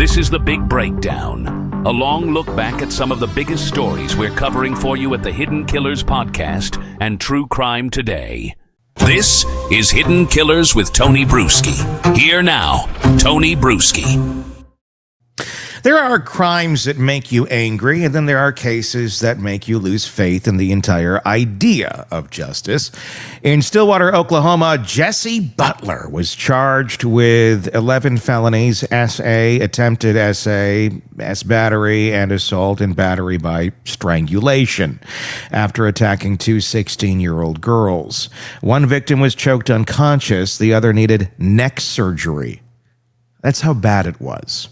This is The Big Breakdown, a long look back at some of the biggest stories we're covering for you at the Hidden Killers podcast and True Crime Today. This is Hidden Killers with Tony Brueski. Here now, Tony Brueski. There are crimes that make you angry, and then there are cases that make you lose faith in the entire idea of justice. In Stillwater, Oklahoma, Jesse Butler was charged with 11 felonies, SA, attempted SA, battery, and assault and battery by strangulation after attacking two 16-year-old girls. One victim was choked unconscious. The other needed neck surgery. That's how bad it was.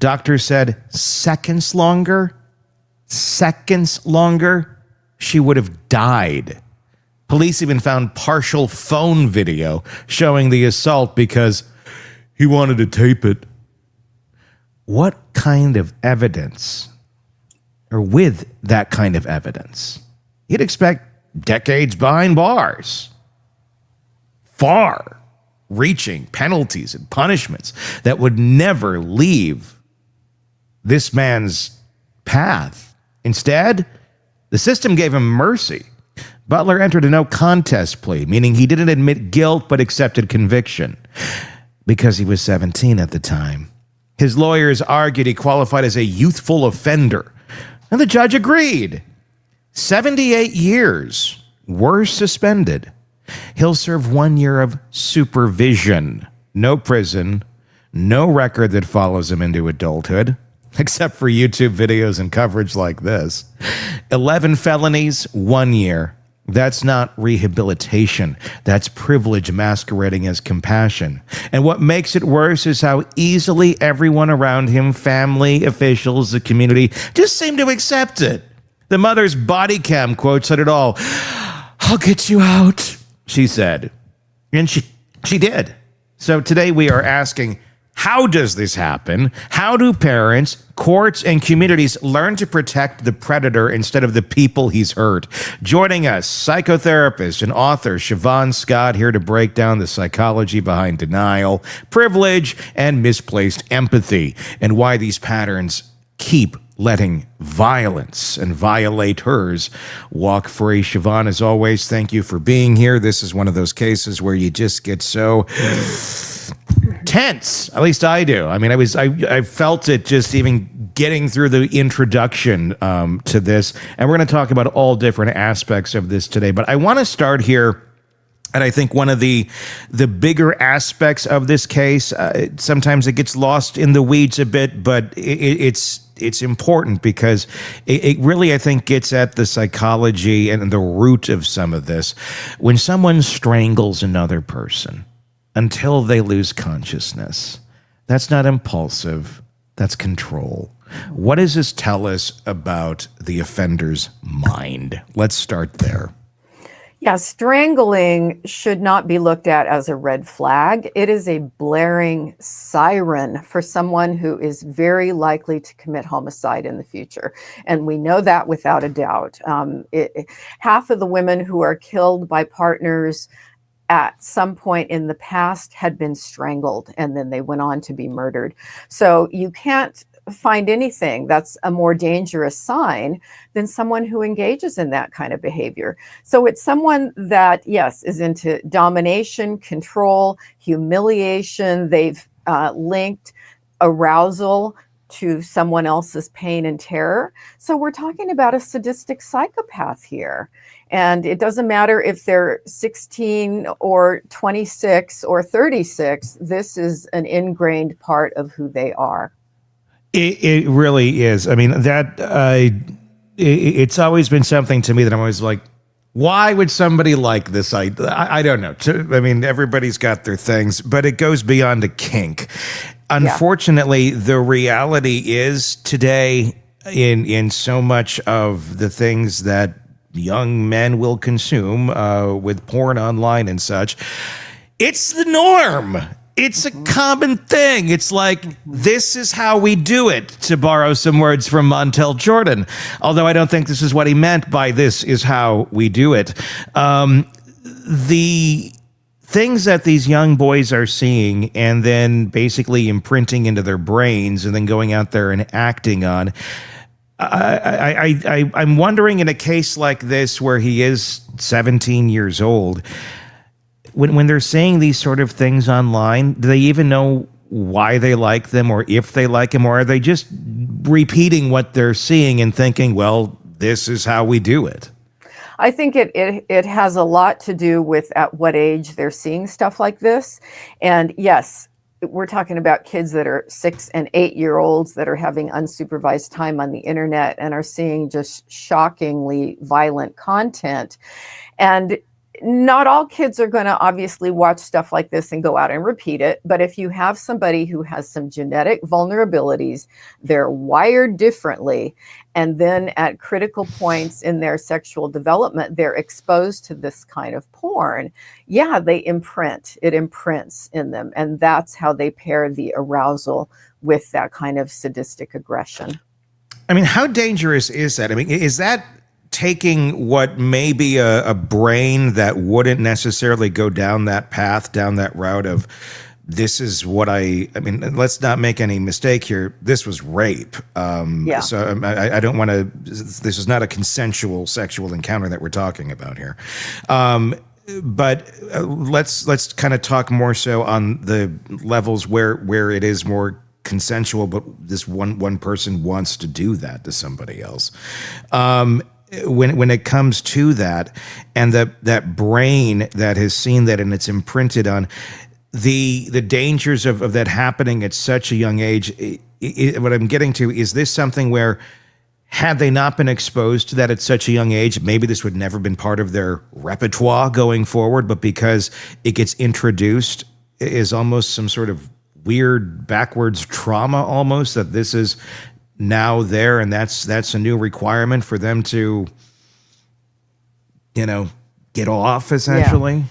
Doctors said seconds longer, she would have died. Police even found partial phone video showing the assault because he wanted to tape it. What kind of evidence, or with that kind of evidence, you'd expect decades behind bars. Far-reaching penalties and punishments that would never leave this man's path. Instead, the system gave him mercy. Butler entered a no contest plea, meaning he didn't admit guilt but accepted conviction because he was 17 at the time. His lawyers argued he qualified as a youthful offender, and the judge agreed. 78 years were suspended. He'll serve 1 year of supervision. No prison, no record that follows him into adulthood, except for YouTube videos and coverage like this. 11 felonies, 1 year. That's not rehabilitation. That's privilege masquerading as compassion. And what makes it worse is how easily everyone around him, family, officials, the community, just seem to accept it. The mother's body cam quote said it all. "I'll get you out," she said. And she did. So today we are asking, how does this happen? How do parents, courts, and communities learn to protect the predator instead of the people he's hurt? Joining us, psychotherapist and author Shavaun Scott, here to break down the psychology behind denial, privilege, and misplaced empathy, and why these patterns keep letting violence and violators walk free. Shavaun, as always, thank you for being here. This is one of those cases where you just get so tense. At least I do. I mean, I felt it just even getting through the introduction to this. And we're going to talk about all different aspects of this today. But I want to start here. And I think one of the bigger aspects of this case, sometimes it gets lost in the weeds a bit, but it's important because it really, I think, gets at the psychology and the root of some of this. When someone strangles another person until they lose consciousness, that's not impulsive, that's control. What does this tell us about the offender's mind? Let's start there. Yeah, strangling should not be looked at as a red flag. It is a blaring siren for someone who is very likely to commit homicide in the future. And we know that without a doubt. Half of the women who are killed by partners at some point in the past had been strangled, and then they went on to be murdered. So you can't find anything that's a more dangerous sign than someone who engages in that kind of behavior. So it's someone that, yes, is into domination, control, humiliation. They've linked arousal to someone else's pain and terror. So we're talking about a sadistic psychopath here. And it doesn't matter if they're 16 or 26 or 36. This is an ingrained part of who they are. It really is. I mean, it's always been something to me that I'm always like, why would somebody like this? I don't know. I mean, everybody's got their things, but it goes beyond a kink. Unfortunately, the reality is today in so much of the things that young men will consume with porn online and such, it's the norm. It's a common thing. It's like, this is how we do it, to borrow some words from Montel Jordan. Although I don't think this is what he meant by this is how we do it. The things that these young boys are seeing and then basically imprinting into their brains and then going out there and acting on. I'm wondering, in a case like this where he is 17 years old, when they're saying these sort of things online, do they even know why they like them or if they like them, or are they just repeating what they're seeing and thinking, well, this is how we do it? I think it has a lot to do with at what age they're seeing stuff like this. And yes, we're talking about kids that are 6 and 8-year-olds that are having unsupervised time on the internet and are seeing just shockingly violent content. And not all kids are going to obviously watch stuff like this and go out and repeat it. But if you have somebody who has some genetic vulnerabilities, they're wired differently, and then at critical points in their sexual development, they're exposed to this kind of porn, it imprints in them. And that's how they pair the arousal with that kind of sadistic aggression. I mean, how dangerous is that? I mean, is that taking what may be a brain that wouldn't necessarily go down that path, down that route of, this is what I mean, let's not make any mistake here. This was rape. So I don't want to, this is not a consensual sexual encounter that we're talking about here. But let's kind of talk more so on the levels where it is more consensual, but this one person wants to do that to somebody else. When it comes to that, and that brain that has seen that and it's imprinted on, the dangers of that happening at such a young age, what I'm getting to, is this something where, had they not been exposed to that at such a young age, maybe this would never been part of their repertoire going forward, but because it gets introduced is almost some sort of weird backwards trauma almost, that this is now there, and that's a new requirement for them to, get off, essentially.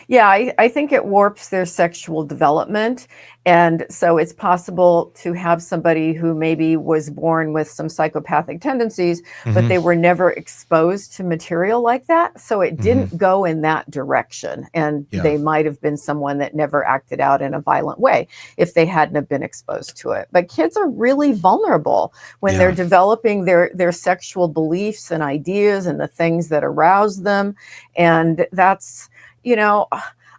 Yeah, I think it warps their sexual development. And so it's possible to have somebody who maybe was born with some psychopathic tendencies, but they were never exposed to material like that. So it didn't go in that direction. And they might have been someone that never acted out in a violent way if they hadn't have been exposed to it. But kids are really vulnerable when they're developing their sexual beliefs and ideas and the things that arouse them. And that's,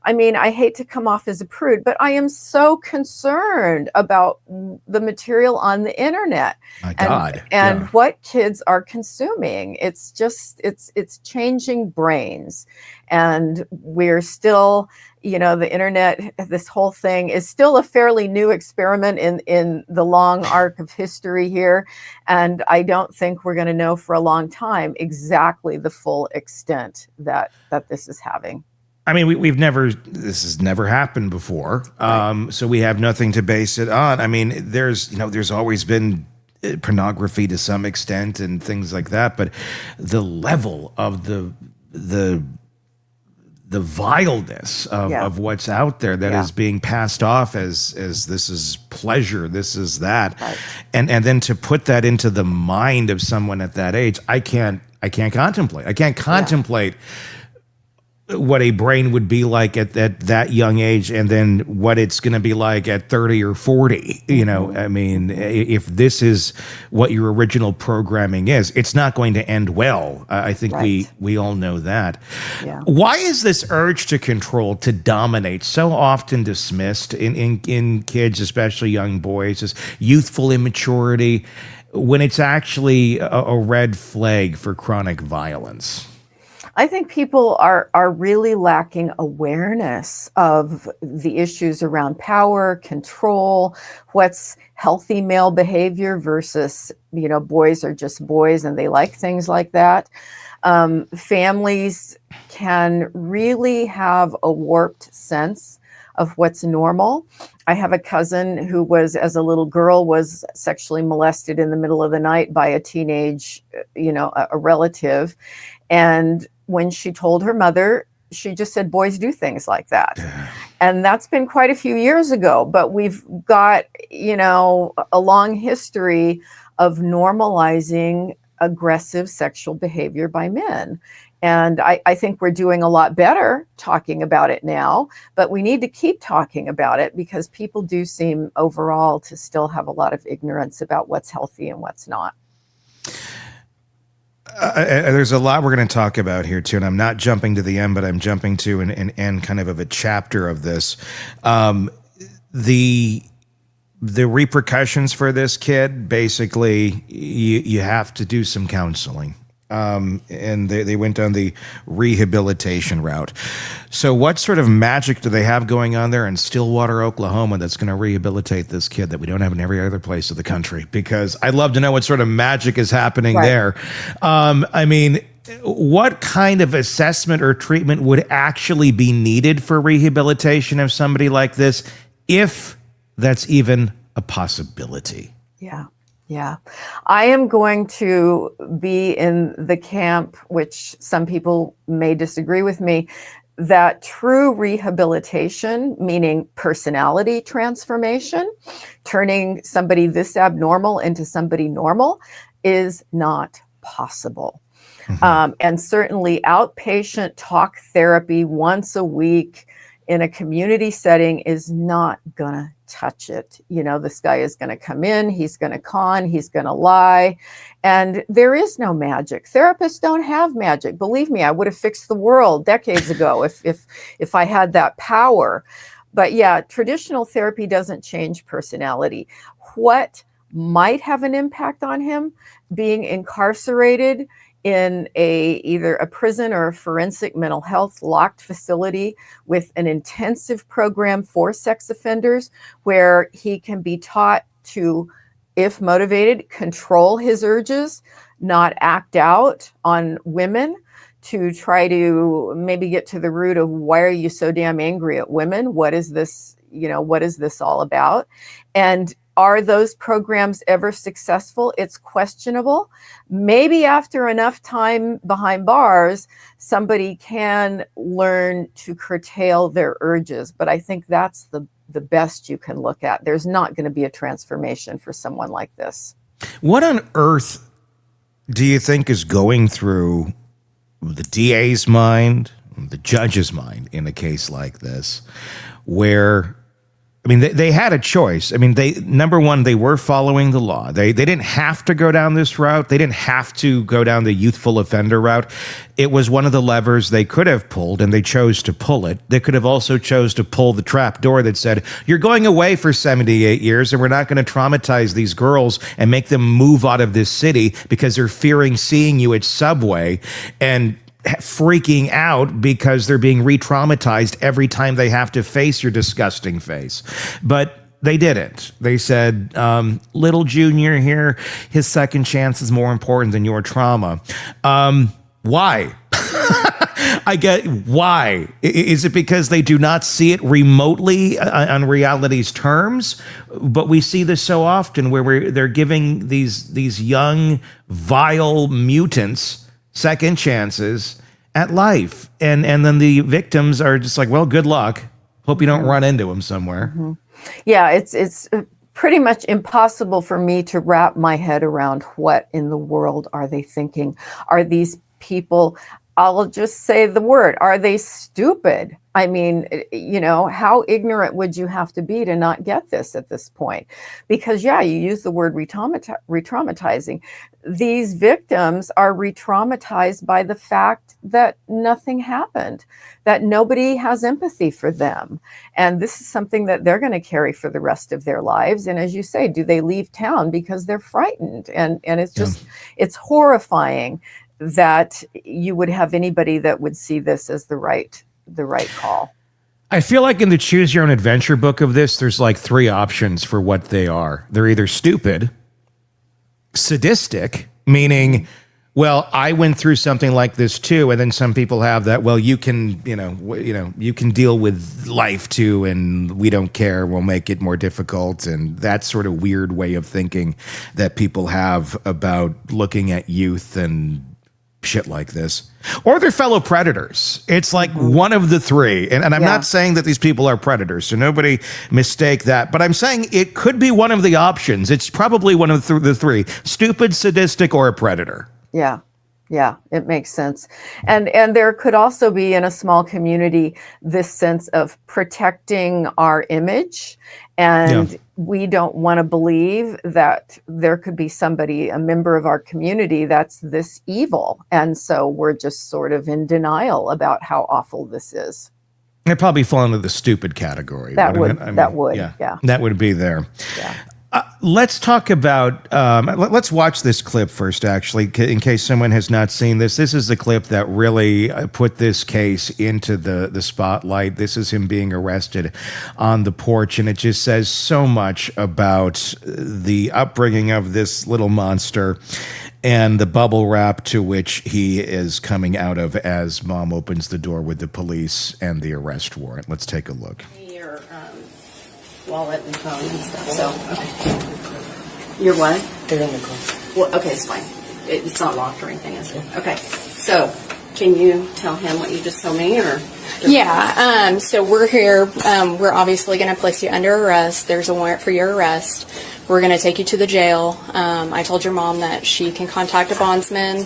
I mean, I hate to come off as a prude, but I am so concerned about the material on the internet and what kids are consuming. It's just, it's changing brains, and we're still, the internet, this whole thing is still a fairly new experiment in the long arc of history here. And I don't think we're going to know for a long time exactly the full extent that this is having. I mean, this has never happened before. So we have nothing to base it on. I mean, there's always been pornography to some extent and things like that, but the level of the vileness of what's out there that is being passed off as this is pleasure, this is that. Right. And then to put that into the mind of someone at that age, I can't contemplate. I can't contemplate what a brain would be like at that young age, and then what it's going to be like at 30 or 40. I mean, if this is what your original programming is, it's not going to end well. I think we all know that. Yeah. Why is this urge to control, to dominate, so often dismissed in kids, especially young boys, as youthful immaturity, when it's actually a red flag for chronic violence? I think people are really lacking awareness of the issues around power, control, what's healthy male behavior versus, boys are just boys and they like things like that. Families can really have a warped sense of what's normal. I have a cousin who as a little girl, was sexually molested in the middle of the night by a teenage, a relative. And when she told her mother, she just said, boys do things like that. And that's been quite a few years ago, but we've got, a long history of normalizing aggressive sexual behavior by men. And I think we're doing a lot better talking about it now, but we need to keep talking about it because people do seem overall to still have a lot of ignorance about what's healthy and what's not. There's a lot we're going to talk about here too, and I'm not jumping to the end, but I'm jumping to an end kind of a chapter of this. The repercussions for this kid, basically, you have to do some counseling. And they went down the rehabilitation route. So what sort of magic do they have going on there in Stillwater, Oklahoma, that's going to rehabilitate this kid that we don't have in every other place of the country? Because I'd love to know what sort of magic is happening there. I mean, what kind of assessment or treatment would actually be needed for rehabilitation of somebody like this, if that's even a possibility? Yeah. I am going to be in the camp, which some people may disagree with me, that true rehabilitation, meaning personality transformation, turning somebody this abnormal into somebody normal, is not possible. And certainly outpatient talk therapy once a week in a community setting is not gonna touch it. You know, this guy is going to come in, he's going to con, he's going to lie, and there is no magic. Therapists don't have magic. Believe me, I would have fixed the world decades ago if I had that power. But yeah, traditional therapy doesn't change personality. What might have an impact on him? Being incarcerated in either a prison or a forensic mental health locked facility with an intensive program for sex offenders, where he can be taught to, if motivated, control his urges, not act out on women, to try to maybe get to the root of, why are you so damn angry at women? What is this, what is this all about? And are those programs ever successful? It's questionable. Maybe after enough time behind bars, somebody can learn to curtail their urges. But I think that's the best you can look at. There's not going to be a transformation for someone like this. What on earth do you think is going through the DA's mind, the judge's mind in a case like this, where, I mean, they had a choice. I mean, number one, they were following the law. They didn't have to go down this route. They didn't have to go down the youthful offender route. It was one of the levers they could have pulled, and they chose to pull it. They could have also chose to pull the trap door that said, you're going away for 78 years, and we're not going to traumatize these girls and make them move out of this city because they're fearing seeing you at Subway and freaking out because they're being re-traumatized every time they have to face your disgusting face. But they didn't. They said, little junior here, his second chance is more important than your trauma. Why? I get why. Is it because they do not see it remotely on reality's terms? But we see this so often where they're giving these young, vile mutants second chances at life. And then the victims are just like, well, good luck. Hope you don't run into him somewhere. Mm-hmm. Yeah, it's pretty much impossible for me to wrap my head around what in the world are they thinking. Are these people, I'll just say the word, are they stupid? I mean, how ignorant would you have to be to not get this at this point? Because, yeah, you use the word re-traumatizing. These victims are re-traumatized by the fact that nothing happened, that nobody has empathy for them. And this is something that they're going to carry for the rest of their lives. And as you say, do they leave town because they're frightened? And it's just, it's horrifying that you would have anybody that would see this as the right call. I feel like in the Choose Your Own Adventure book of this, there's like three options for what they are. They're either stupid, sadistic, meaning, well, I went through something like this too, and then some people have that, well, you can, you can deal with life too, and we don't care, we'll make it more difficult, and that sort of weird way of thinking that people have about looking at youth and shit like this, or they're fellow predators. It's like one of the three. And I'm not saying that these people are predators, so nobody mistake that. But I'm saying it could be one of the options. It's probably one of the three: stupid, sadistic, or a predator. Yeah. Yeah, it makes sense. And there could also be in a small community this sense of protecting our image. And we don't want to believe that there could be somebody, a member of our community, that's this evil. And so we're just sort of in denial about how awful this is. It'd probably fall into the stupid category. That would, yeah. That would be there. Yeah. Let's talk about, let's watch this clip first, actually, in case someone has not seen this. This is the clip that really put this case into the spotlight. This is him being arrested on the porch, and it just says so much about the upbringing of this little monster and the bubble wrap to which he is coming out of as mom opens the door with the police and the arrest warrant. Let's take a look. Your wallet and phone and stuff. So, okay. Your what? They're in the car. Well, okay, it's fine. It's not locked or anything, is it? Okay. So, can you tell him what you just told me, or? Yeah. So we're here. We're obviously going to place you under arrest. There's a warrant for your arrest. We're going to take you to the jail. I told your mom that she can contact a bondsman,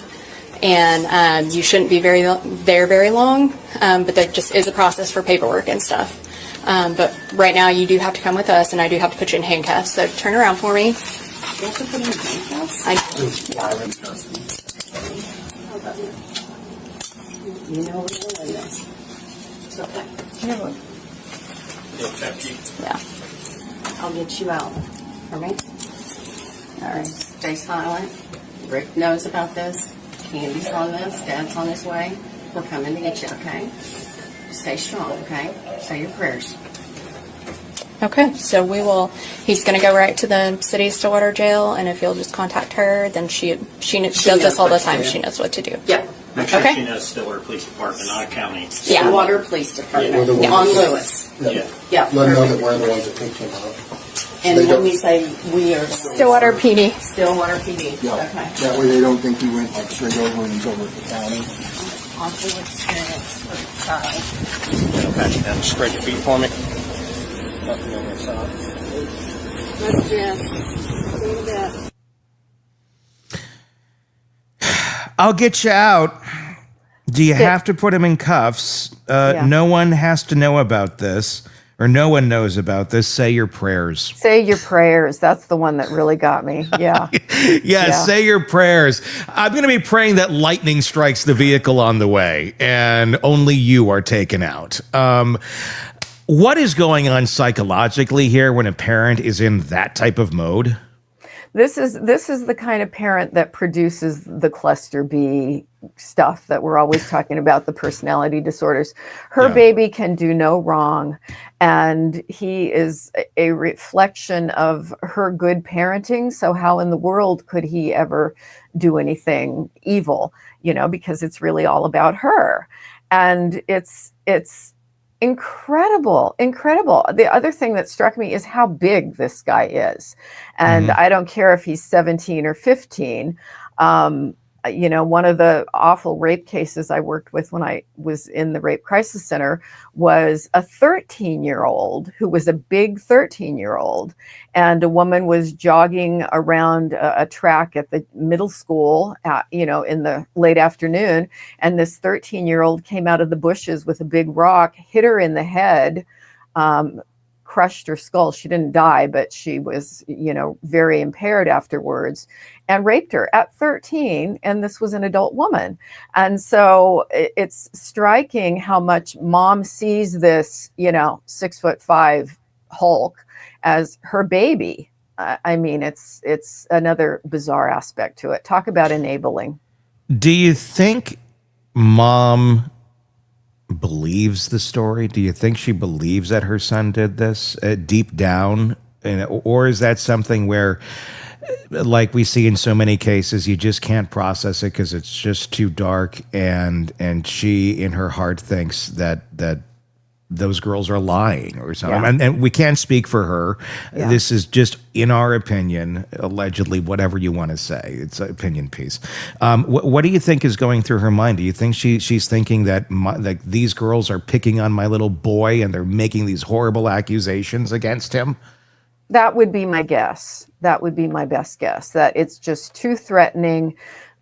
and you shouldn't be very long. But there just is a process for paperwork and stuff. But right now you do have to come with us, and I do have to put you in handcuffs. So turn around for me. You have to put him in handcuffs? You know we're doing this. It's okay. Yeah. I'll get you out. For me? All right. Stay silent. Rick knows about this. Candy's on this. Dad's on his way. We're coming to get you, okay? Stay strong, okay? Say your prayers. Okay. So he's going to go right to the city of Stillwater jail, and if you'll just contact her, then she does this all the time. She knows what to do. Yep. Make sure Okay. she knows Stillwater Police Department, not a county. Yeah. Stillwater Police Department. we're the ones On that- Lewis. Yeah. Yeah. Let them know perfect. that we're the ones that picked him up. And They when don't- we say we are Stillwater PD. Stillwater PD. Yeah, Okay. that way they don't think he went like straight over and he's over at the county. Awful experience for the child. Okay, and spread your feet for me. Nothing on this side. Let's just do that. I'll get you out. Do you have to put him in cuffs? No one has to know about this, or no one knows about this. Say your prayers. Say your prayers. That's the one that really got me. Yeah. Yeah, say your prayers. I'm going to be praying that lightning strikes the vehicle on the way and only you are taken out. What is going on psychologically here when a parent is in that type of mode? This is the kind of parent that produces the cluster B stuff that we're always talking about, the personality disorders. Her baby can do no wrong, and he is a reflection of her good parenting. So how in the world could he ever do anything evil? Because it's really all about her. And it's incredible. The other thing that struck me is how big this guy is. And I don't care if he's 17 or 15. One of the awful rape cases I worked with when I was in the Rape Crisis Center was a 13-year-old who was a big 13-year-old. And a woman was jogging around a track at the middle school, in the late afternoon. And this 13-year-old came out of the bushes with a big rock, hit her in the head, crushed her skull. She didn't die, but she was, very impaired afterwards, and raped her at 13. And this was an adult woman. And so it's striking how much mom sees this, 6'5" Hulk as her baby. It's another bizarre aspect to it. Talk about enabling. Do you think mom believes the story? Do you think she believes that her son did this deep down? Or is that something where, like we see in so many cases, you just can't process it because it's just too dark, and she in her heart thinks that those girls are lying or something. Yeah. And we can't speak for her. Yeah. This is just, in our opinion, allegedly, whatever you want to say. It's an opinion piece. What do you think is going through her mind? Do you think she's thinking that like these girls are picking on my little boy and they're making these horrible accusations against him? That would be my guess. That would be my best guess, that it's just too threatening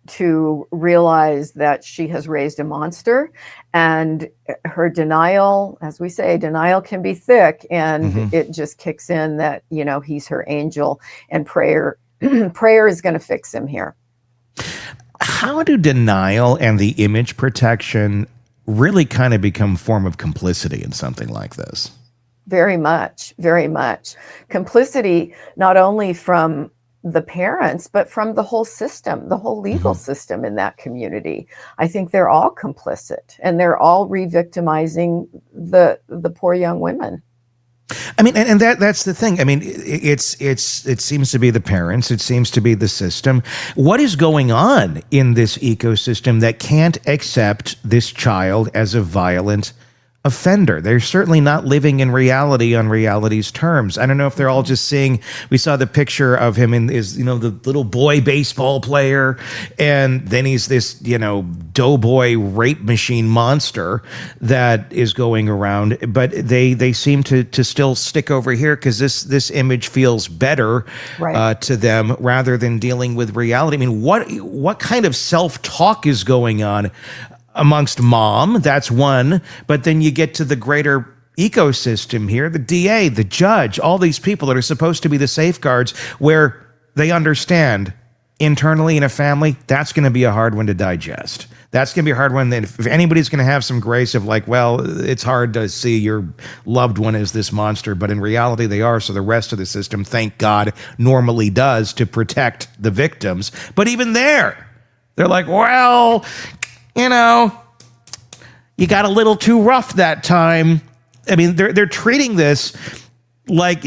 to realize that she has raised a monster, and her denial, as we say, denial can be thick, and it just kicks in that, he's her angel, and prayer is going to fix him here. How do denial and the image protection really kind of become form of complicity in something like this? Very much, very much. Complicity, not only from the parents, but from the whole system, the whole legal system in that community. I think they're all complicit, and they're all re-victimizing the poor young women. I mean, and that's the thing. I mean, it seems to be the parents. It seems to be the system. What is going on in this ecosystem that can't accept this child as a violent offender? They're certainly not living in reality on reality's terms. I don't know if they're all just seeing, we saw the picture of him in his, the little boy baseball player, and then he's this, doughboy rape machine monster that is going around, but they seem to still stick over here because this image feels better to them rather than dealing with reality. I mean, what kind of self-talk is going on amongst mom? That's one. But then you get to the greater ecosystem here, the DA, the judge, all these people that are supposed to be the safeguards, where they understand internally in a family, that's going to be a hard one to digest. That's going to be a hard one. That if anybody's going to have some grace of like, well, it's hard to see your loved one as this monster, but in reality they are. So the rest of the system, thank God, normally does to protect the victims. But even there, they're like, well, you got a little too rough that time. I mean, they're treating this like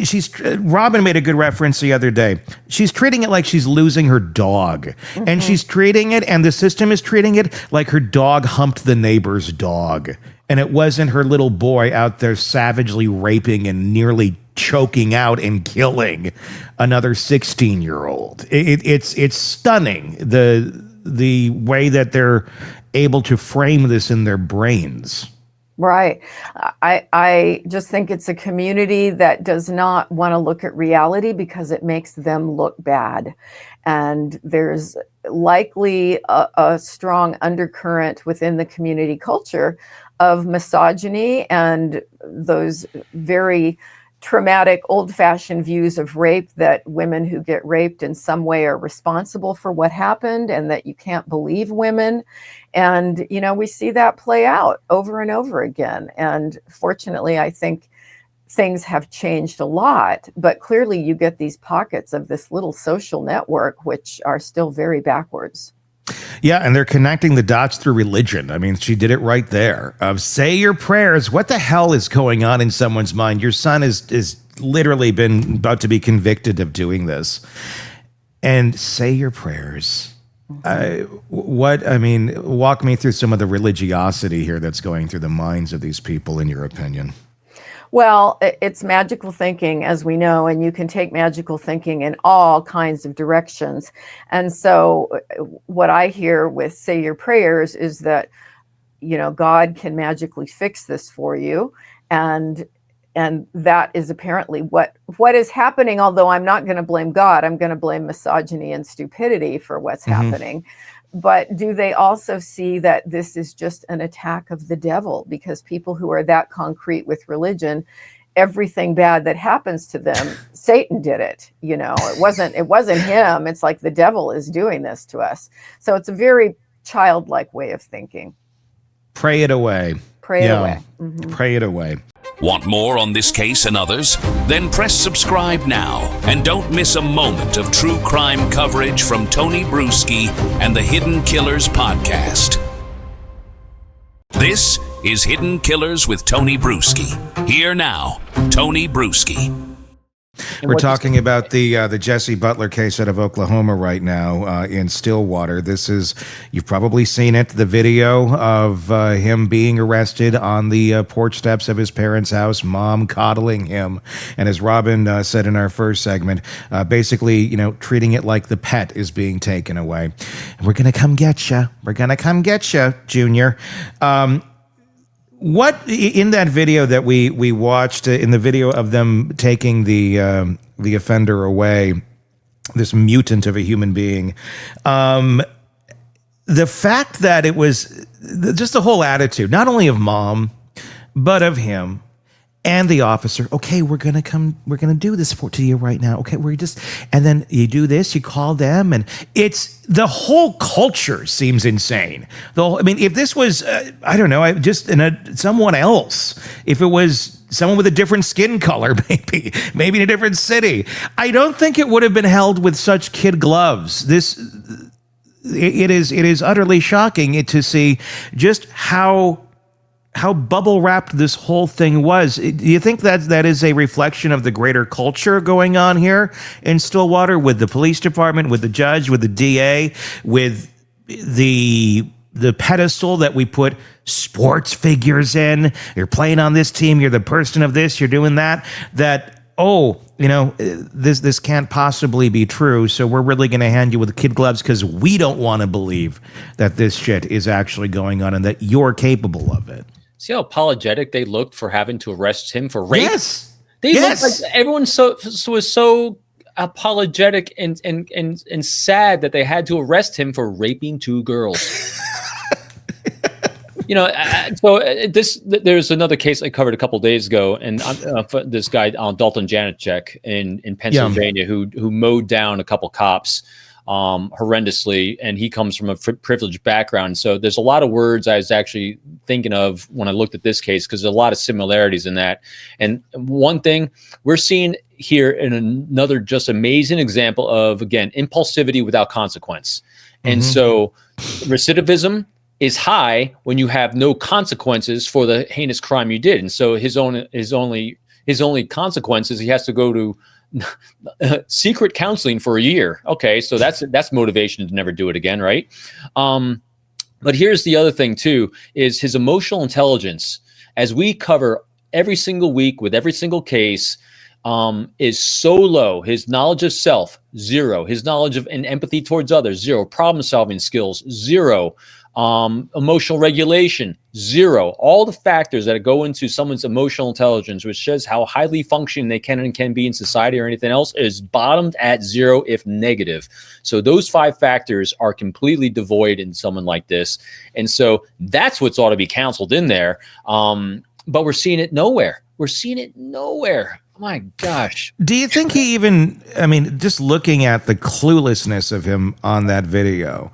Robin made a good reference the other day. She's treating it like she's losing her dog. And she's treating it, and the system is treating it like her dog humped the neighbor's dog. And it wasn't her little boy out there savagely raping and nearly choking out and killing another 16-year-old. It's stunning, the way that they're able to frame this in their brains. Right. I just think it's a community that does not want to look at reality because it makes them look bad. And there's likely a strong undercurrent within the community culture of misogyny and those very traumatic, old-fashioned views of rape, that women who get raped in some way are responsible for what happened, and that you can't believe women. And, we see that play out over and over again. And fortunately, I think things have changed a lot, but clearly you get these pockets of this little social network, which are still very backwards. Yeah, and they're connecting the dots through religion. I mean, she did it right there. Say your prayers. What the hell is going on in someone's mind? Your son is literally been about to be convicted of doing this. And say your prayers. Walk me through some of the religiosity here that's going through the minds of these people, in your opinion. Well, it's magical thinking, as we know, and you can take magical thinking in all kinds of directions. And so what I hear with say your prayers is that, God can magically fix this for you. And that is apparently what is happening, although I'm not going to blame God. I'm going to blame misogyny and stupidity for what's happening. But do they also see that this is just an attack of the devil? Because people who are that concrete with religion, everything bad that happens to them, Satan did it. It wasn't him. It's like the devil is doing this to us. So it's a very childlike way of thinking. Pray it away. Pray it away. Pray it away. Want more on this case and others? Then press subscribe now and don't miss a moment of true crime coverage from Tony Brueski and the Hidden Killers podcast. This is Hidden Killers with Tony Brueski. Here now, Tony Brueski. We're talking about the Jesse Butler case out of Oklahoma right now in Stillwater. This is, you've probably seen it, the video of him being arrested on the porch steps of his parents' house, mom coddling him. And as Robin said in our first segment, basically, treating it like the pet is being taken away. We're going to come get you. We're going to come get you, Junior. What in that video that we watched, in the video of them taking the offender away, this mutant of a human being, the fact that it was just the whole attitude, not only of mom, but of him and the officer. Okay, we're gonna do this to you right now. Okay, and then you do this, you call them, and it's the whole culture seems insane. If this was, I don't know, someone else, if it was someone with a different skin color, maybe in a different city, I don't think it would have been held with such kid gloves. It is utterly shocking to see just how bubble wrapped this whole thing was. Do you think that is a reflection of the greater culture going on here in Stillwater, with the police department, with the judge, with the DA, with the pedestal that we put sports figures in? You're playing on this team, you're the person of this, you're doing that, this can't possibly be true, so we're really going to hand you with kid gloves because we don't want to believe that this shit is actually going on and that you're capable of it. See how apologetic they looked for having to arrest him for rape? Yes. They looked like everyone was so apologetic and sad that they had to arrest him for raping 2 girls. There's another case I covered a couple of days ago, and this guy Dalton Janicek in Pennsylvania who mowed down a couple cops horrendously, and he comes from a privileged background. So there's a lot of words I was actually thinking of when I looked at this case, because there's a lot of similarities in that. And one thing we're seeing here in another just amazing example of, again, impulsivity without consequence. And so recidivism is high when you have no consequences for the heinous crime you did. And so his only consequences, he has to go to secret counseling for a year. Okay, so that's motivation to never do it again, right? But here's the other thing too, is his emotional intelligence, as we cover every single week with every single case, is so low. His knowledge of self, 0. His knowledge of and empathy towards others, 0. Problem solving skills, 0. Emotional regulation, 0. All the factors that go into someone's emotional intelligence, which says how highly functioning they can be in society or anything else, is bottomed at 0, if negative. So those 5 factors are completely devoid in someone like this. And so that's what's ought to be counseled in there. But we're seeing it nowhere. Oh my gosh. Do you think he even, just looking at the cluelessness of him on that video,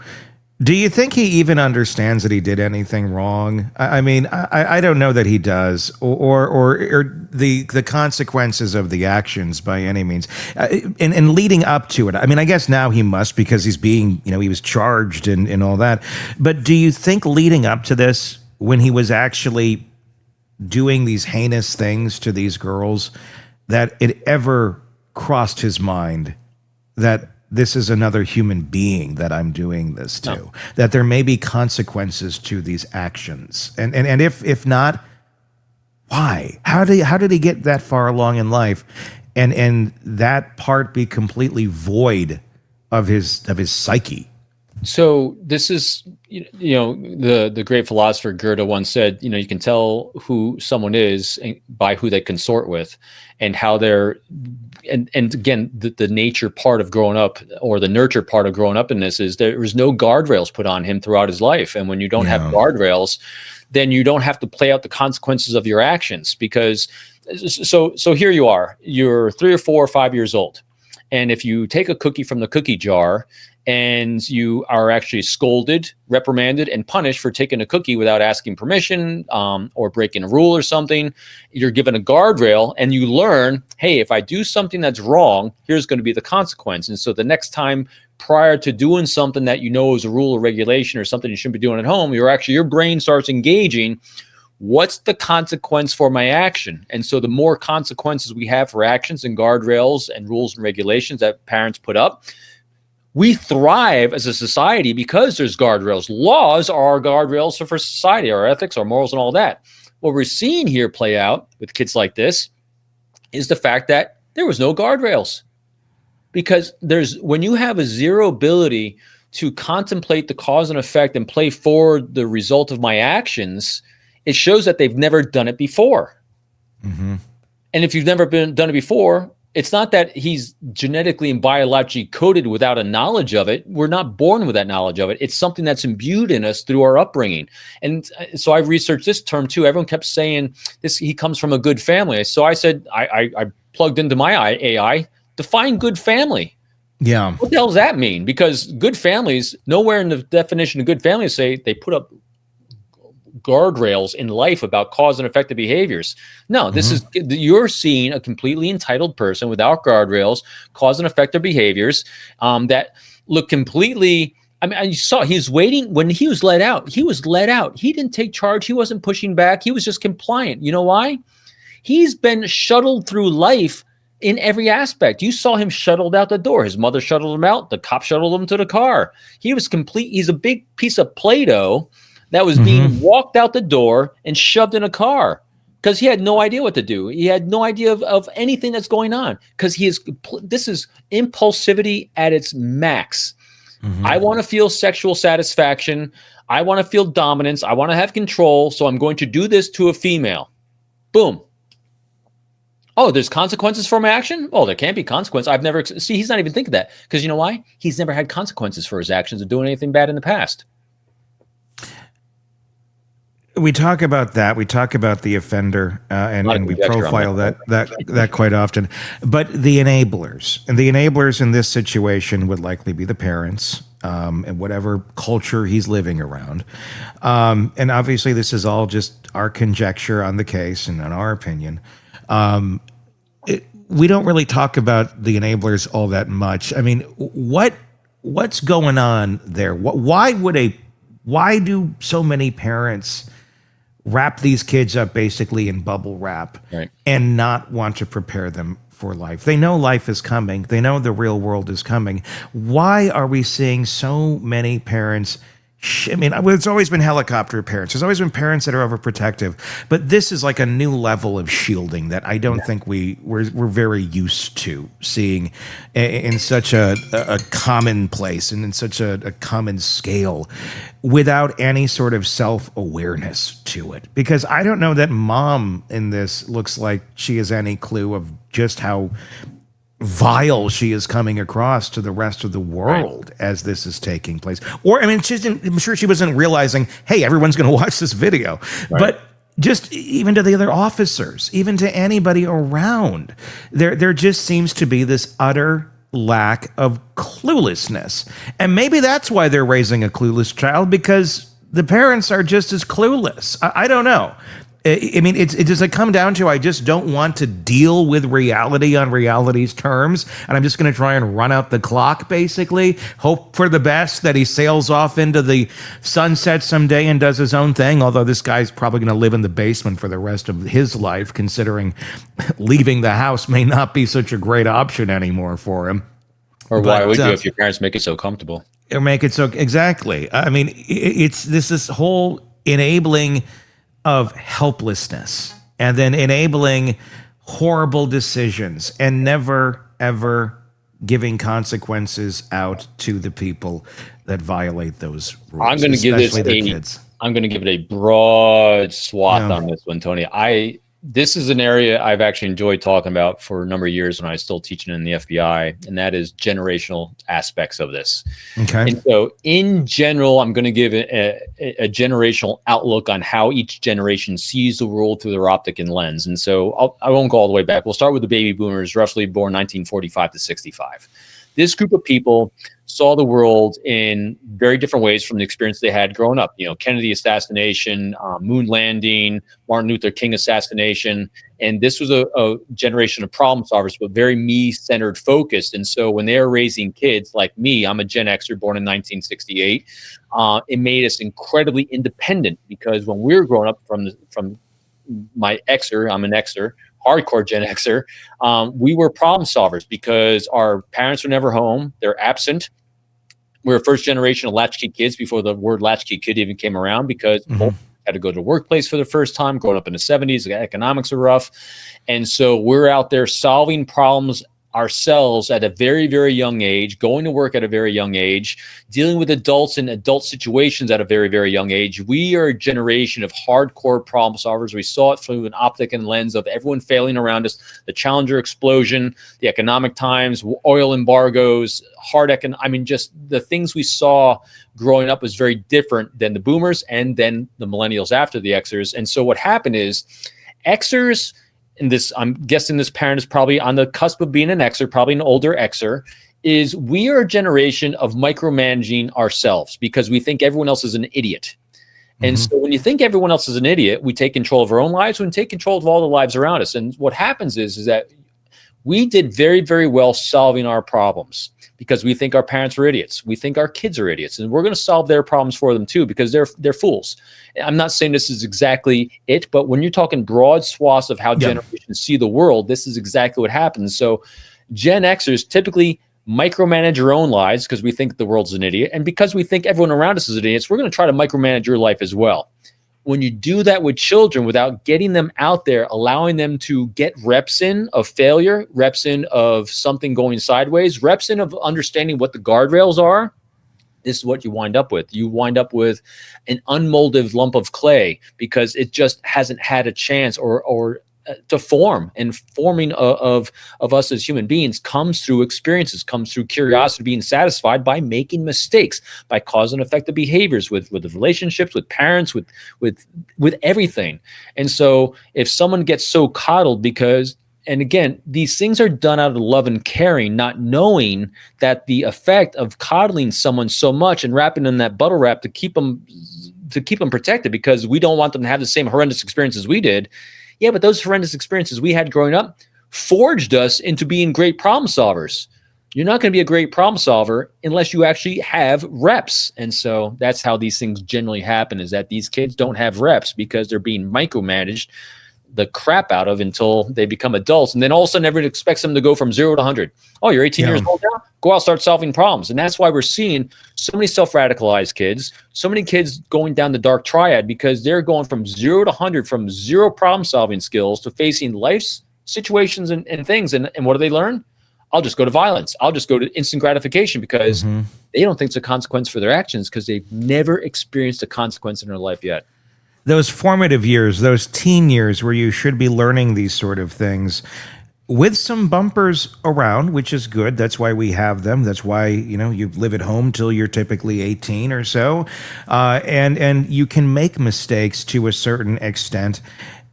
do you think he even understands that he did anything wrong? I don't know that he does, or the consequences of the actions by any means. And leading up to it, I guess now he must, because he's being, he was charged and all that. But do you think leading up to this, when he was actually doing these heinous things to these girls, that it ever crossed his mind that this is another human being that I'm doing this to, that there may be consequences to these actions? And if not, why? How did he get that far along in life and that part be completely void of his psyche? So this is, the great philosopher Goethe once said, you can tell who someone is by who they consort with, and how they're, and again, the nature part of growing up, or the nurture part of growing up in this, is there was no guardrails put on him throughout his life. And when you don't have guardrails, then you don't have to play out the consequences of your actions. Because so here you are, you're 3 or 4 or 5 years old. And if you take a cookie from the cookie jar and you are actually scolded, reprimanded, and punished for taking a cookie without asking permission, or breaking a rule or something, you're given a guardrail and you learn, hey, if I do something that's wrong, here's going to be the consequence. And so the next time, prior to doing something that is a rule or regulation or something you shouldn't be doing at home, your brain starts engaging what's the consequence for my action? And so the more consequences we have for actions and guardrails and rules and regulations that parents put up, we thrive as a society because there's guardrails. Laws are our guardrails for society, our ethics, our morals, and all that. What we're seeing here play out with kids like this is the fact that there was no guardrails. Because when you have a zero ability to contemplate the cause and effect and play forward the result of my actions, it shows that they've never done it before. Mm-hmm. And if you've never done it before, it's not that he's genetically and biologically coded without a knowledge of it. We're not born with that knowledge of it. It's something that's imbued in us through our upbringing. And so I've researched this term too. Everyone kept saying this, he comes from a good family. So I said, I plugged into my AI, define good family. Yeah. What the hell does that mean? Because good families, nowhere in the definition of good families say they put up guardrails in life about cause and effective behaviors. No, this is, you're seeing a completely entitled person without guardrails, cause and effective behaviors that look completely, I mean, you saw he's waiting when he was let out. He was let out. He didn't take charge. He wasn't pushing back. He was just compliant. You know why? He's been shuttled through life in every aspect. You saw him shuttled out the door. His mother shuttled him out. The cop shuttled him to the car. He was complete. He's a big piece of Play-Doh that was being walked out the door and shoved in a car because he had no idea what to do. He had no idea of anything that's going on because this is impulsivity at its max. I want to feel sexual satisfaction. I want to feel dominance. I want to have control. So I'm going to do this to a female. Boom. Oh, there's consequences for my action? Oh, there can't be consequences. He's not even thinking that. Because you know why? He's never had consequences for his actions of doing anything bad in the past. We talk about that. We talk about the offender, and we profile that quite often. But the enablers, and the enablers in this situation would likely be the parents, and whatever culture he's living around. And obviously, this is all just our conjecture on the case and in our opinion. We don't really talk about the enablers all that much. I mean, what's going on there? Why do so many parents wrap these kids up basically in bubble wrap and not want to prepare them for life? They know life is coming. They know the real world is coming. Why are we seeing so many parents? I mean, it's always been helicopter parents. There's always been parents that are overprotective, but this is like a new level of shielding that I don't think we're very used to seeing in such a common place and in such a common scale without any sort of self-awareness to it. Because I don't know that mom in this looks like she has any clue of just how vile she is coming across to the rest of the world as this is taking place. Or, I mean, I'm sure she wasn't realizing, hey, everyone's going to watch this video. But just even to the other officers, even to anybody around, there just seems to be this utter lack of cluelessness. And maybe that's why they're raising a clueless child, because the parents are just as clueless. I don't know. I mean, it does it come down to I just don't want to deal with reality on reality's terms, and I'm just going to try and run out the clock, basically, hope for the best that he sails off into the sunset someday and does his own thing, although this guy's probably going to live in the basement for the rest of his life, considering leaving the house may not be such a great option anymore for him. Or why would you if your parents make it so comfortable? Or make it so, exactly. I mean, it's this whole enabling of helplessness and then enabling horrible decisions and never, ever giving consequences out to the people that violate those rules. I'm going to give it a broad swath on this one, Tony. This is an area I've actually enjoyed talking about for a number of years when I was still teaching in the FBI, and that is generational aspects of this. Okay. And so in general, I'm going to give a generational outlook on how each generation sees the world through their optic and lens. And so I won't go all the way back. We'll start with the baby boomers, roughly born 1945 to 65. This group of people saw the world in very different ways from the experience they had growing up. Kennedy assassination, moon landing, Martin Luther King assassination. And this was a generation of problem solvers, but very me-centered focused. And so when they're raising kids like me, I'm a Gen Xer born in 1968, it made us incredibly independent, because when we were growing up from my Xer, I'm an Xer, hardcore Gen Xer, we were problem solvers because our parents were never home. They're absent. We're a first generation of latchkey kids before the word latchkey kid even came around, because both had to go to the workplace for the first time. Growing up in the 70s, the economics are rough. And so we're out there solving problems ourselves at a very, very young age, going to work at a very young age, dealing with adults in adult situations at a very, very young age. We are a generation of hardcore problem solvers. We saw it through an optic and lens of everyone failing around us, the Challenger explosion, the economic times, oil embargoes, just the things we saw growing up was very different than the boomers and then the millennials after the Xers. And so what happened is Xers, and this, I'm guessing this parent is probably on the cusp of being an Xer, probably an older Xer, is we are a generation of micromanaging ourselves because we think everyone else is an idiot. And so when you think everyone else is an idiot, we take control of our own lives, we take control of all the lives around us. And what happens is that we did very, very well solving our problems because we think our parents are idiots. We think our kids are idiots, and we're going to solve their problems for them too because they're fools. I'm not saying this is exactly it, but when you're talking broad swaths of how generations see the world, this is exactly what happens. So Gen Xers typically micromanage your own lives because we think the world's an idiot, and because we think everyone around us is idiots, we're going to try to micromanage your life as well. When you do that with children without getting them out there, allowing them to get reps in of failure, reps in of something going sideways, reps in of understanding what the guardrails are, this is what you wind up with. You wind up with an unmolded lump of clay because it just hasn't had a chance or to form. And forming of us as human beings comes through experiences, comes through curiosity, being satisfied by making mistakes, by cause and effective behaviors with the relationships, with parents, with everything. And so if someone gets so coddled because, and again, these things are done out of love and caring, not knowing that the effect of coddling someone so much and wrapping them in that bubble wrap to keep them protected because we don't want them to have the same horrendous experiences we did. Yeah, but those horrendous experiences we had growing up forged us into being great problem solvers. You're not going to be a great problem solver unless you actually have reps. And so that's how these things generally happen, is that these kids don't have reps because they're being micromanaged the crap out of until they become adults. And then all of a sudden everyone expects them to go from 0 to 100. Oh, you're 18 years old now? Go out, start solving problems. And that's why we're seeing so many self-radicalized kids, so many kids going down the dark triad because they're going from 0 to 100, from zero problem solving skills to facing life's situations and things. And what do they learn? I'll just go to violence. I'll just go to instant gratification because they don't think it's a consequence for their actions because they've never experienced a consequence in their life yet. Those formative years, those teen years where you should be learning these sort of things with some bumpers around, which is good. That's why we have them. That's why, you live at home till you're typically 18 or so. And you can make mistakes to a certain extent,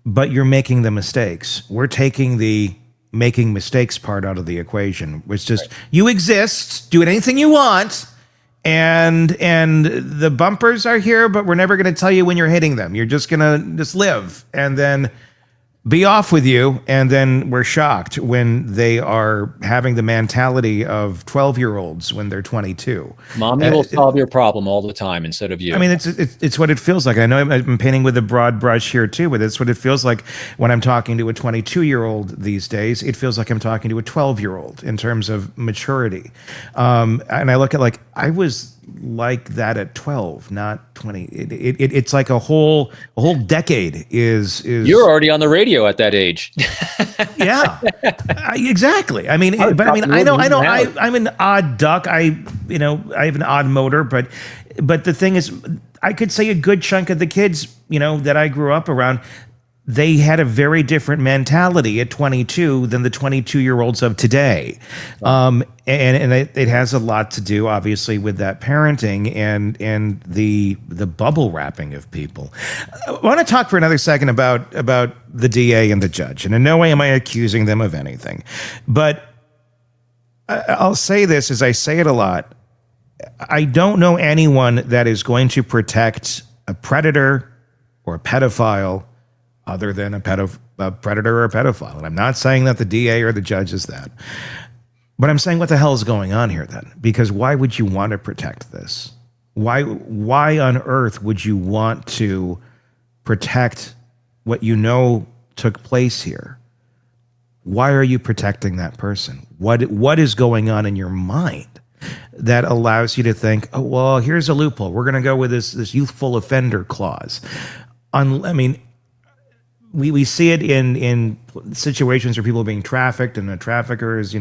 but you're making the mistakes. We're taking the making mistakes part out of the equation. It's just, you exist, do anything you want, and the bumpers are here, but we're never going to tell you when you're hitting them. You're just going to just live and then be off with you. And then we're shocked when they are having the mentality of 12-year-olds when they're 22. Mommy will solve your problem all the time instead of you. I mean, it's what it feels like. I know I'm painting with a broad brush here too, but it's what it feels like when I'm talking to a 22-year-old these days. It feels like I'm talking to a 12-year-old in terms of maturity. And I look at I was like that at 12, not 20. It's like a whole decade is. You're already on the radio at that age. Yeah, exactly. I mean, I know. I'm an odd duck. I have an odd motor, but the thing is, I could say a good chunk of the kids, that I grew up around, they had a very different mentality at 22 than the 22-year-olds of today. And it has a lot to do, obviously, with that parenting and the bubble wrapping of people. I want to talk for another second about the DA and the judge. And in no way am I accusing them of anything. But I'll say this, as I say it a lot, I don't know anyone that is going to protect a predator or a pedophile other than a predator or a pedophile. And I'm not saying that the DA or the judge is that. But I'm saying, what the hell is going on here then? Because why would you want to protect this? Why on earth would you want to protect what you know took place here? Why are you protecting that person? What is going on in your mind that allows you to think, oh, well, here's a loophole. We're going to go with this youthful offender clause. We see it in situations where people are being trafficked and the trafficker is,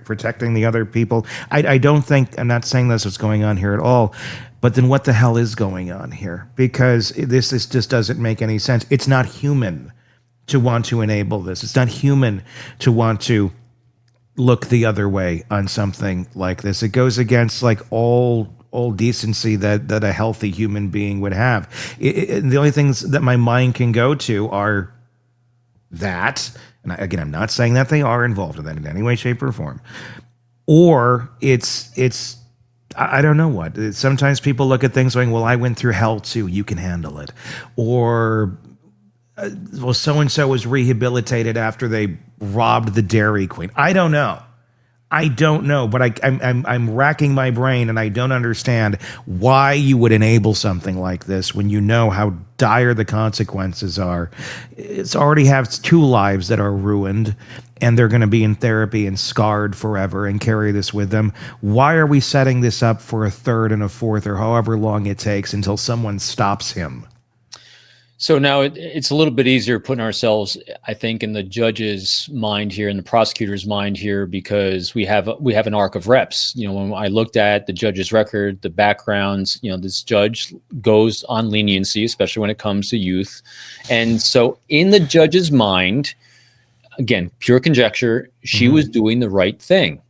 protecting the other people. I don't think, I'm not saying this is going on here at all, but then what the hell is going on here? Because this just doesn't make any sense. It's not human to want to enable this. It's not human to want to look the other way on something like this. It goes against like all decency that a healthy human being would have. The only things that my mind can go to are that, and again, I'm not saying that they are involved in that in any way, shape, or form, or it's I don't know what. Sometimes people look at things going, well, I went through hell too, you can handle it, or well, so and so was rehabilitated after they robbed the Dairy Queen. I don't know, but I'm racking my brain, and I don't understand why you would enable something like this when you know how dire the consequences are. It's already has 2 lives that are ruined, and they're going to be in therapy and scarred forever and carry this with them. Why are we setting this up for a 3rd and a 4th, or however long it takes until someone stops him? So now it's a little bit easier putting ourselves, I think, in the judge's mind here and the prosecutor's mind here, because we have an arc of reps. When I looked at the judge's record, the backgrounds, this judge goes on leniency, especially when it comes to youth. And so in the judge's mind, again, pure conjecture, she was doing the right thing.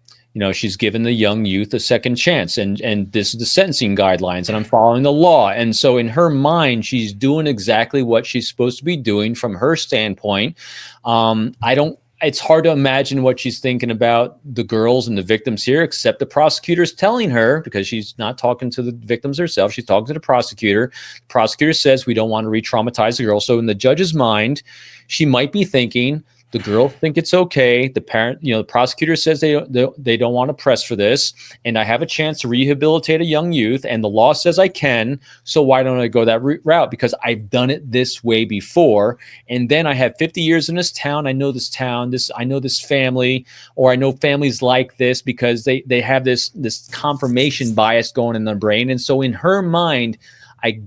She's given the young youth a second chance, and this is the sentencing guidelines, and I'm following the law. And so in her mind, she's doing exactly what she's supposed to be doing from her standpoint. It's hard to imagine what she's thinking about the girls and the victims here, except the prosecutor's telling her, because she's not talking to the victims herself, she's talking to the prosecutor. The prosecutor says, we don't want to re-traumatize the girl. So in the judge's mind, she might be thinking, the girls think it's okay. The parent, the prosecutor says they don't want to press for this, and I have a chance to rehabilitate a young youth, and the law says I can. So why don't I go that route? Because I've done it this way before, and then I have 50 years in this town. I know this town. I know this family, or I know families like this, because they have this confirmation bias going in their brain, and so in her mind, I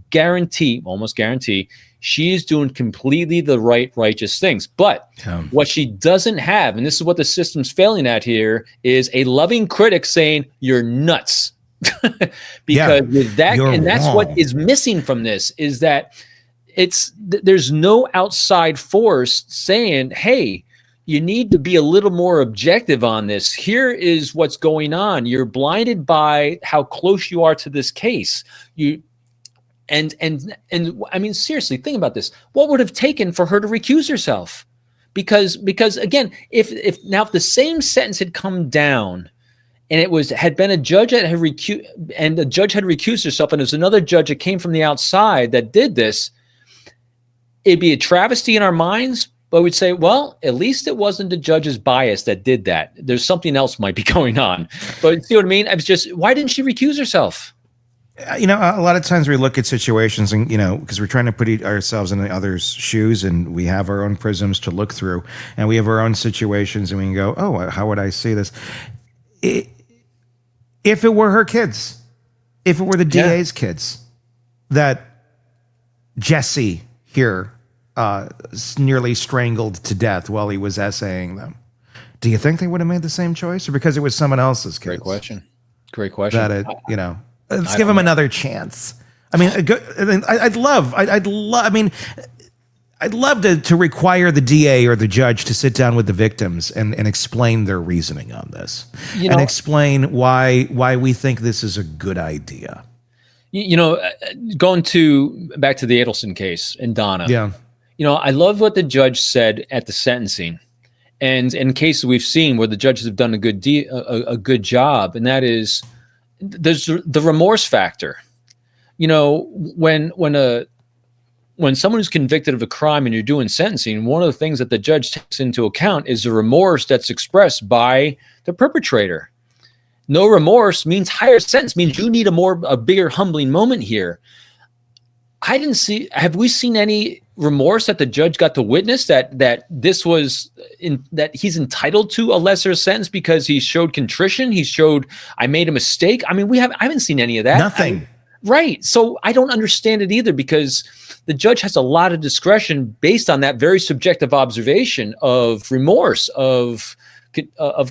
almost guarantee, she's doing completely the righteous things. But what she doesn't have, and this is what the system's failing at here, is a loving critic saying, you're nuts. Because with that, and that's wrong. What is missing from this is that there's no outside force saying, hey, you need to be a little more objective on this. Here is what's going on. You're blinded by how close you are to this case. And I mean, seriously, think about this. What would have taken for her to recuse herself? Because again, if the same sentence had come down, and it had been a judge that had recused, and the judge had recused herself, and there's another judge that came from the outside that did this, it'd be a travesty in our minds. But we'd say, well, at least it wasn't the judge's bias that did that. There's something else might be going on. But see what I mean? I was just, why didn't she recuse herself? A lot of times we look at situations and, because we're trying to put ourselves in the other's shoes, and we have our own prisms to look through, and we have our own situations, and we can go, oh, how would I see this? If it were her kids, if it were the DA's kids that Jesse here nearly strangled to death while he was essaying them, do you think they would have made the same choice, or because it was someone else's kids? Great question. That let's give him another chance. I mean, I'd love to require the DA or the judge to sit down with the victims and explain their reasoning on this, and explain why we think this is a good idea. Going back to the Adelson case and Donna. Yeah. I love what the judge said at the sentencing, and in cases we've seen where the judges have done a good job, and that is, there's the remorse factor. You know, when someone is convicted of a crime and you're doing sentencing, one of the things that the judge takes into account is the remorse that's expressed by the perpetrator. No remorse means higher sentence, means you need a bigger humbling moment here. Have we seen any remorse that the judge got to witness that this was that he's entitled to a lesser sentence because he showed contrition? He showed, I made a mistake. I mean, I haven't seen any of that. Nothing. Right. So I don't understand it either, because the judge has a lot of discretion based on that very subjective observation of remorse, of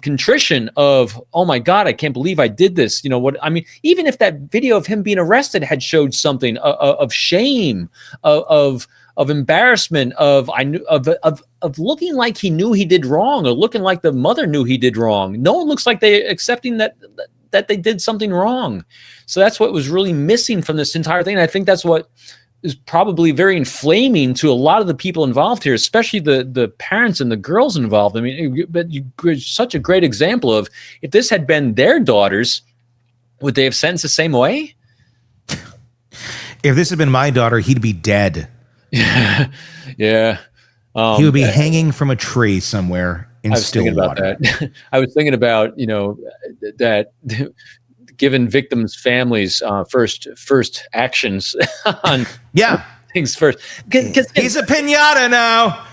contrition, of, oh my God, I can't believe I did this. You know what I mean? Even if that video of him being arrested had showed something of shame, of embarrassment, of looking like he knew he did wrong, or looking like the mother knew he did wrong. No one looks like they accepting that they did something wrong. So that's what was really missing from this entire thing. And I think that's what is probably very inflaming to a lot of the people involved here, especially the parents and the girls involved. I mean, but you're such a great example of, if this had been their daughters, would they have sentenced the same way? If this had been my daughter, he'd be dead. Yeah. He would be hanging from a tree somewhere in Stillwater. I was thinking about, that given victims' families first actions on things first. He's a pinata now.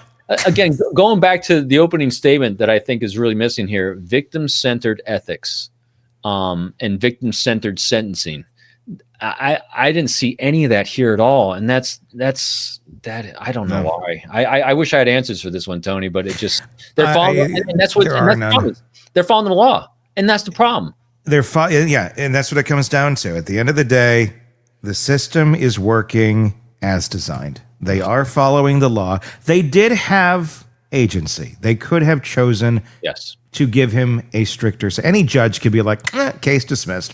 Again, going back to the opening statement that I think is really missing here: victim-centered ethics and victim-centered sentencing. I didn't see any of that here at all, and that's I don't know why. I wish I had answers for this one, Tony, but it just they're following, and that's they're following the law, and that's the problem. And that's what it comes down to. At the end of the day, the system is working as designed. They are following the law. They did have agency. They could have chosen to give him a stricter. So any judge could be like, case dismissed.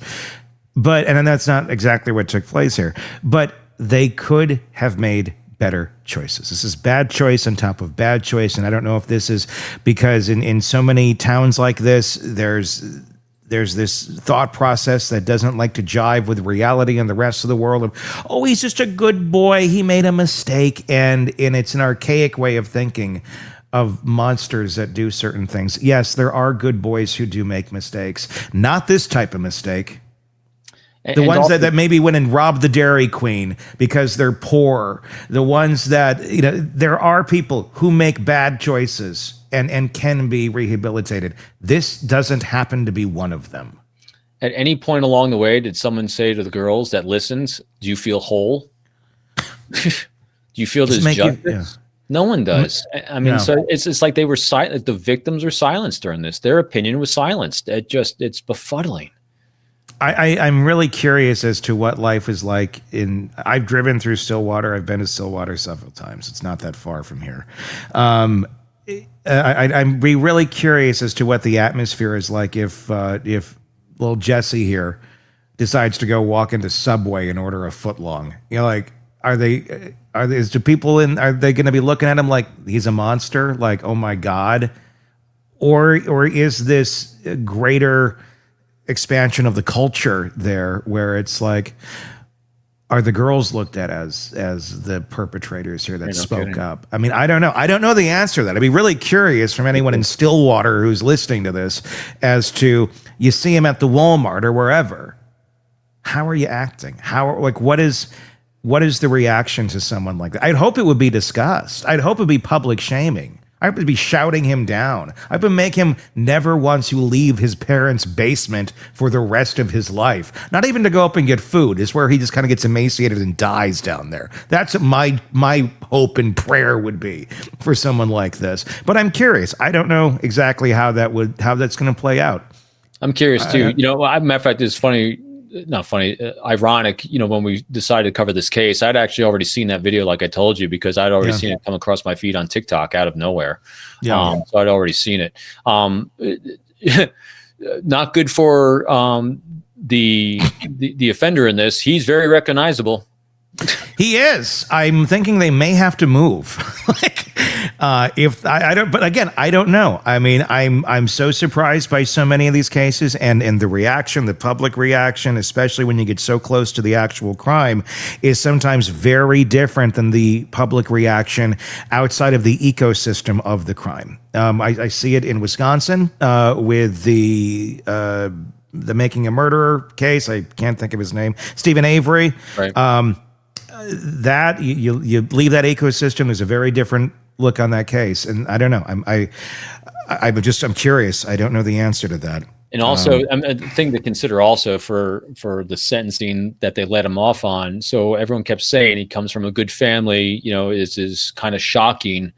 And that's not exactly what took place here. But they could have made better choices. This is bad choice on top of bad choice. And I don't know if this is because in so many towns like this, there's this thought process that doesn't like to jive with reality and the rest of the world of, oh, he's just a good boy, he made a mistake. And it's an archaic way of thinking of monsters that do certain things. Yes, there are good boys who do make mistakes. Not this type of mistake. The ones that maybe went and robbed the Dairy Queen because they're poor. The ones that, there are people who make bad choices and can be rehabilitated. This doesn't happen to be one of them. At any point along the way, did someone say to the girls that listens, do you feel whole? Do you feel there's justice? No one does. I mean, so it's like they were silent. The victims were silenced during this. Their opinion was silenced. It's befuddling. I'm really curious as to what life is like I've driven through Stillwater. I've been to Stillwater several times. It's not that far from here. I'm really curious as to what the atmosphere is like if little Jesse here decides to go walk into Subway and order a footlong. Are they going to be looking at him like he's a monster? Like, oh my God, or is this a greater expansion of the culture there where it's like, are the girls looked at as the perpetrators here that spoke up? I mean, I don't know. I don't know the answer to that. I'd be really curious from anyone in Stillwater who's listening to this as to, you see him at the Walmart or wherever. How are you acting? What is the reaction to someone like that? I'd hope it would be discussed. I'd hope it'd be public shaming. I would be shouting him down. I would make him never want to leave his parents' basement for the rest of his life. Not even to go up and get food. Is where he just kind of gets emaciated and dies down there. That's what my hope and prayer would be for someone like this. But I'm curious. I don't know exactly how that's going to play out. I'm curious too. Matter of fact, it's funny. Not funny, ironic, when we decided to cover this case, I'd actually already seen that video, like I told you, because I'd already seen it come across my feed on TikTok out of nowhere. So I'd already seen it. Not good for the offender in this. He's very recognizable. He is. I'm thinking they may have to move. I don't, but again, I don't know. I mean, I'm so surprised by so many of these cases, and the reaction, the public reaction, especially when you get so close to the actual crime, is sometimes very different than the public reaction outside of the ecosystem of the crime. I see it in Wisconsin with the Making a Murderer case. I can't think of his name. Stephen Avery. Right. That you leave that ecosystem. There's a very different look on that case, and I don't know. I'm curious. I don't know the answer to that. And also, a thing to consider also for the sentencing that they let him off on. So everyone kept saying he comes from a good family. Is kind of shocking.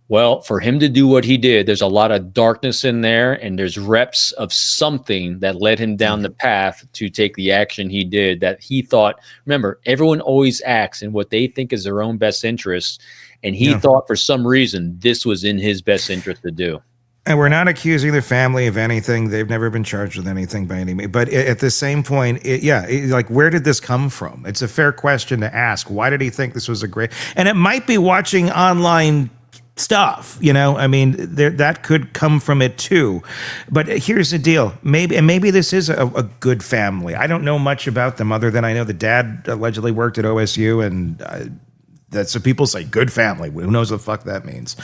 Well, for him to do what he did, there's a lot of darkness in there, and there's reps of something that led him down the path to take the action he did that he thought. Remember, everyone always acts in what they think is their own best interest, and he thought for some reason this was in his best interest to do. And we're not accusing the family of anything. They've never been charged with anything by any means. But at the same point, like, where did this come from? It's a fair question to ask. Why did he think this was a great... And it might be watching online stuff, I mean, that could come from it too. But here's the deal. Maybe this is a good family. I don't know much about them other than I know the dad allegedly worked at OSU, and that's what people say, good family. Who knows what the fuck that means?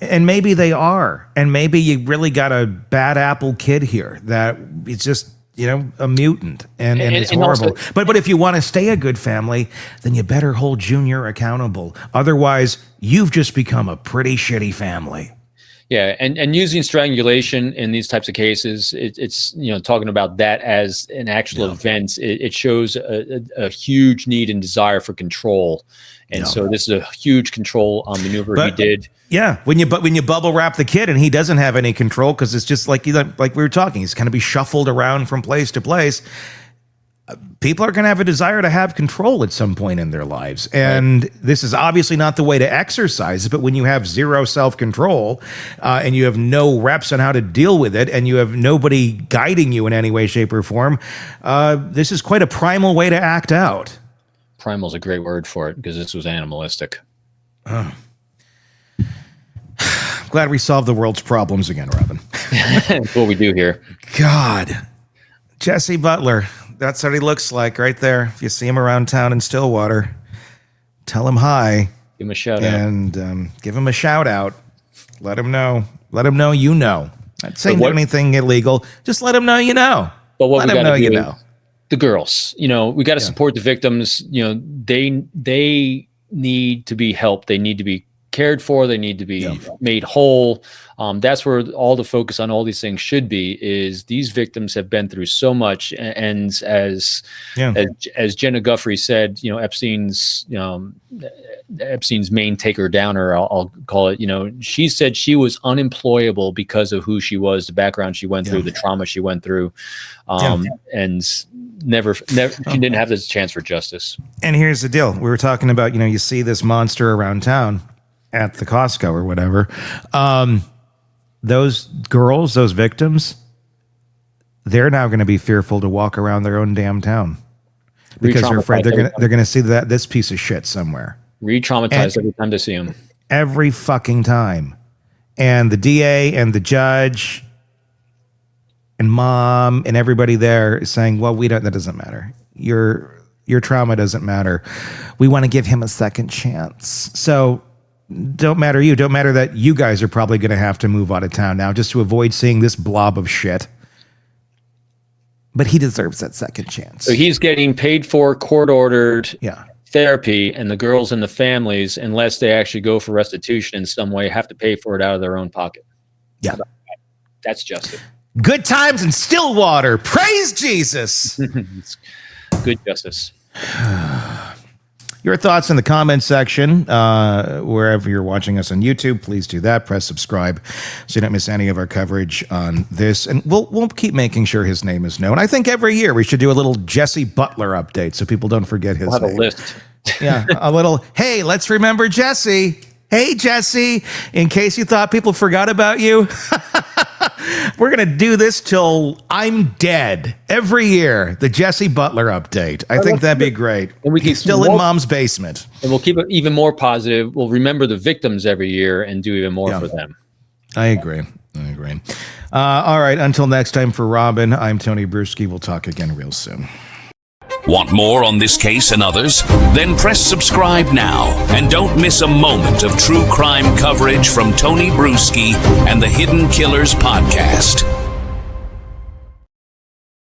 And maybe they are. And maybe you really got a bad apple kid here that it's just, a mutant and it's horrible. Also, but if you want to stay a good family, then you better hold Junior accountable. Otherwise, you've just become a pretty shitty family. Yeah, and using strangulation in these types of cases, it's talking about that as an actual event. It shows a huge need and desire for control, and so this is a huge control maneuver he did. Yeah, when you bubble wrap the kid and he doesn't have any control because it's just like we were talking, he's going to be shuffled around from place to place. People are going to have a desire to have control at some point in their lives. And this is obviously not the way to exercise it, but when you have zero self-control and you have no reps on how to deal with it and you have nobody guiding you in any way, shape, or form, this is quite a primal way to act out. Primal is a great word for it because this was animalistic. Oh. Glad we solved the world's problems again, Robin. That's what we do here. God. Jesse Butler. That's what he looks like right there. If you see him around town in Stillwater, tell him hi. Give him a shout out. And give him a shout out. Let him know. Let him know you know. Not saying anything illegal. Just let him know you know. But what let we him know you know. The girls, we got to support the victims. They need to be helped. They need to be cared for. They need to be made whole. That's where all the focus on all these things should be, is these victims have been through so much. And as Jenna Guffrey said, Epstein's main taker downer, I'll call it, she said she was unemployable because of who she was, the background she went through, the trauma she went through. And never she didn't have this chance for justice. And here's the deal. We were talking about, you see this monster around town at the Costco or whatever. Those girls, those victims, they're now going to be fearful to walk around their own damn town because they're afraid they're going to see this piece of shit somewhere. Re-traumatized every time they see him. Every fucking time. And the DA and the judge and mom and everybody there is saying, well, that doesn't matter. Your trauma doesn't matter. We want to give him a second chance. So don't matter that you guys are probably going to have to move out of town now just to avoid seeing this blob of shit. But he deserves that second chance. So he's getting paid for, court-ordered therapy, and the girls and the families, unless they actually go for restitution in some way, have to pay for it out of their own pocket. Yeah. That's justice. Good times in Stillwater. Praise Jesus. Good justice. Your thoughts in the comments section, wherever you're watching us on YouTube, please do that. Press subscribe so you don't miss any of our coverage on this. And we'll keep making sure his name is known. I think every year we should do a little Jesse Butler update so people don't forget his name. We'll have a list. Yeah, a little, hey, let's remember Jesse. Hey, Jesse, in case you thought people forgot about you. We're going to do this till I'm dead. Every year, the Jesse Butler update. I think that'd be great. And we can He's still in mom's basement. And we'll keep it even more positive. We'll remember the victims every year and do even more for them. I agree. All right. Until next time, for Robin, I'm Tony Brueski. We'll talk again real soon. Want more on this case and others? Then press subscribe now and don't miss a moment of true crime coverage from Tony Brueski and the Hidden Killers podcast.